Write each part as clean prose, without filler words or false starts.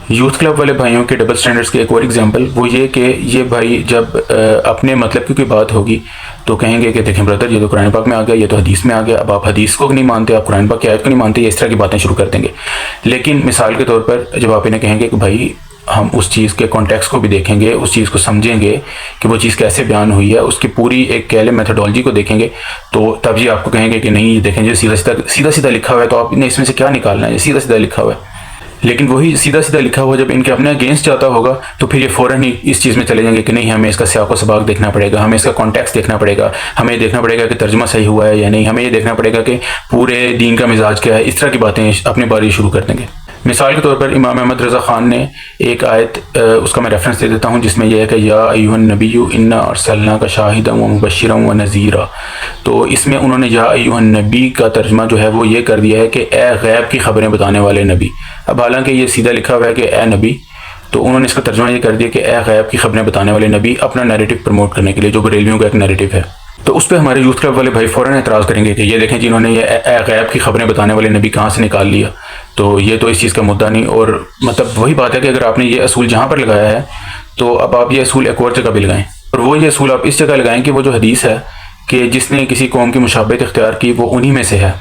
Youth club والے بھائیوں کے ڈبل سٹینڈرڈس کے ایک اور ایگزامپل وہ یہ کہ یہ بھائی جب اپنے مطلب کی کوئی بات ہوگی تو کہیں گے کہ دیکھیں بردر یہ تو قرآن پاک میں آ گیا، یہ تو حدیث میں آ گیا، اب آپ حدیث کو نہیں مانتے، آپ قرآن پاک کی آیت کو نہیں مانتے، یہ اس طرح کی باتیں شروع کر دیں گے۔ لیکن مثال کے طور پر جب آپ انہیں کہیں گے کہ بھائی ہم اس چیز کے کانٹیکسٹ کو بھی دیکھیں گے، اس چیز کو سمجھیں گے کہ وہ چیز کیسے بیان ہوئی ہے، اس کی پوری ایک کہہ لیں میتھڈالوجی کو دیکھیں گے، تو تب یہ آپ کو کہیں گے کہ نہیں یہ دیکھیں جو سیدھا سیدھا لکھا ہوا ہے، تو آپ نے اس میں سے کیا نکالنا ہے، یہ سیدھا سیدھا لکھا ہوا ہے۔ لیکن وہی سیدھا سیدھا لکھا ہوا جب ان کے اپنے اگینسٹ جاتا ہوگا تو پھر یہ فوراً ہی اس چیز میں چلے جائیں گے کہ نہیں ہمیں اس کا سیاق و سباق دیکھنا پڑے گا، ہمیں اس کا کانٹیکسٹ دیکھنا پڑے گا، ہمیں دیکھنا پڑے گا کہ ترجمہ صحیح ہوا ہے یا نہیں، ہمیں یہ دیکھنا پڑے گا کہ پورے دین کا مزاج کیا ہے، اس طرح کی باتیں اپنے بارے شروع کر دیں گے۔ مثال کے طور پر امام احمد رضا خان نے ایک آیت اس کا میں ریفرنس دے دیتا ہوں جس میں یہ ہے کہ یا ایھا النبی انا ارسلناک شاہدا ومبشرا ونذیرا، تو اس میں انہوں نے یا ایھا النبی کا ترجمہ جو ہے وہ یہ کر دیا ہے کہ اے غیب کی خبریں بتانے والے نبی۔ اب حالانکہ یہ سیدھا لکھا ہوا ہے کہ اے نبی، تو انہوں نے اس کا ترجمہ یہ کر دیا کہ اے غیب کی خبریں بتانے والے نبی، اپنا نیریٹو پروموٹ کرنے کے لیے جو بریلویوں کا ایک نیریٹو ہے۔ تو اس پہ ہمارے یوتھ کلب والے بھائی فوراً اعتراض کریں گے کہ یہ دیکھیں جی انہوں نے یہ اے غیب کی خبریں بتانے والے نبی کہاں سے نکال لیا، تو یہ تو اس چیز کا مدعا نہیں۔ اور مطلب وہی بات ہے کہ اگر آپ نے یہ اصول جہاں پر لگایا ہے تو اب آپ یہ اصول ایک اور جگہ بھی لگائیں، اور وہ یہ اصول آپ اس جگہ لگائیں کہ وہ جو حدیث ہے کہ جس نے کسی قوم کی مشابہت اختیار کی وہ انہی میں سے ہے۔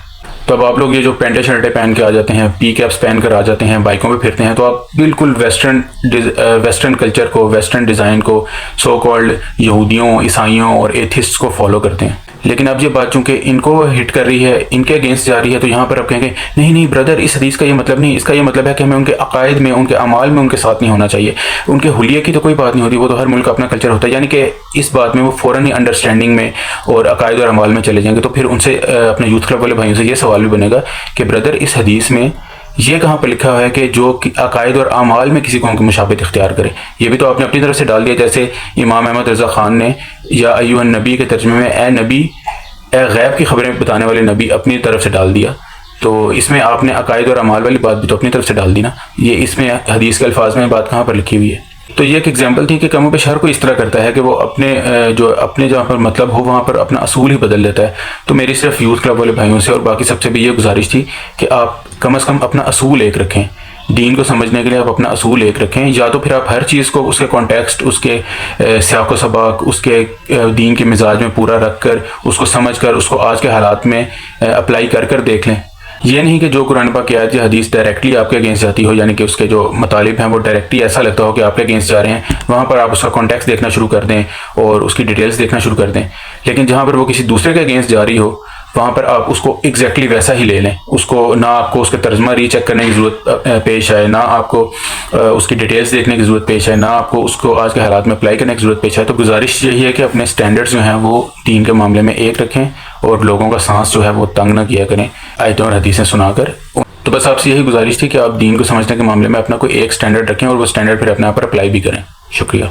تو اب آپ لوگ یہ جو پینٹیں شرٹیں پہن کے آ جاتے ہیں، پی کیپس پہن کر آ جاتے ہیں، بائکوں پہ پھرتے ہیں، تو آپ بالکل ویسٹرن کلچر کو، ویسٹرن ڈیزائن کو، سو کالڈ یہودیوں، عیسائیوں اور ایتھسٹ کو فالو کرتے ہیں۔ لیکن اب یہ بات چونکہ ان کو ہٹ کر رہی ہے، ان کے اگینسٹ جا رہی ہے، تو یہاں پر آپ کہیں گے نہیں نہیں بردر اس حدیث کا یہ مطلب نہیں، اس کا یہ مطلب ہے کہ ہمیں ان کے عقائد میں، ان کے اعمال میں ان کے ساتھ نہیں ہونا چاہیے، ان کے حلیے کی تو کوئی بات نہیں ہوتی، وہ تو ہر ملک کا اپنا کلچر ہوتا ہے۔ یعنی کہ اس بات میں وہ فوراً ہی انڈرسٹینڈنگ میں اور عقائد اور اعمال میں چلے جائیں گے۔ تو پھر ان سے اپنے یوتھ کلب والے بھائیوں سے یہ سوال بھی بنے گا کہ بردر اس حدیث میں یہ کہاں پر لکھا ہوا ہے کہ جو عقائد اور اعمال میں کسی قوم کی مشابہت اختیار کرے؟ یہ بھی تو آپ نے اپنی طرف سے ڈال دیا، جیسے امام احمد رضا خان نے یا ایھا النبی کے ترجمے میں اے نبی، اے غیب کی خبریں بتانے والے نبی اپنی طرف سے ڈال دیا، تو اس میں آپ نے عقائد اور اعمال والی بات بھی تو اپنی طرف سے ڈال دی نا۔ یہ اس میں حدیث کے الفاظ میں بات کہاں پر لکھی ہوئی ہے؟ تو یہ ایک ایگزامپل تھی کہ کم و بیش ہر کوئی اس طرح کرتا ہے کہ وہ اپنے جہاں پر مطلب ہو وہاں پر اپنا اصول ہی بدل دیتا ہے۔ تو میری صرف یوتھ کلب والے بھائیوں سے اور باقی سب سے بھی یہ گزارش تھی کہ آپ کم از کم اپنا اصول ایک رکھیں، دین کو سمجھنے کے لیے آپ اپنا اصول ایک رکھیں، یا تو پھر آپ ہر چیز کو اس کے کانٹیکسٹ، اس کے سیاق و سباق، اس کے دین کے مزاج میں پورا رکھ کر، اس کو سمجھ کر، اس کو آج کے حالات میں اپلائی کر دیکھ لیں۔ یہ نہیں کہ جو قرآن پاک کی آیت یا حدیث ڈائریکٹلی آپ کے اگینسٹ جاتی ہو، یعنی کہ اس کے جو مطالب ہیں وہ ڈائریکٹلی ایسا لگتا ہو کہ آپ کے اگینسٹ جا رہے ہیں، وہاں پر آپ اس کا کانٹیکسٹ دیکھنا شروع کر دیں اور اس کی ڈیٹیلز دیکھنا شروع کر دیں۔ لیکن جہاں پر وہ کسی دوسرے کے اگینسٹ جا رہی ہو وہاں پر آپ اس کو ایگزیکٹلی ویسا ہی لے لیں، اس کو نہ آپ کو اس کا ترجمہ ری چیک کرنے کی ضرورت پیش آئے، نہ آپ کو اس کی ڈیٹیلز دیکھنے کی ضرورت پیش آئے، نہ آپ کو اس کو آج کے حالات میں اپلائی کرنے کی ضرورت پیش آئے۔ تو گزارش یہی ہے کہ اپنے سٹینڈرڈز جو ہیں وہ دین کے معاملے میں ایک رکھیں اور لوگوں کا سانس جو ہے وہ تنگ نہ کیا کریں آیتیں اور حدیثیں سنا کر۔ تو بس آپ سے یہی گزارش تھی کہ آپ دین کو سمجھنے کے معاملے میں اپنا کوئی ایک سٹینڈرڈ رکھیں اور وہ سٹینڈرڈ پھر اپنے آپ پر اپلائی بھی کریں۔ شکریہ۔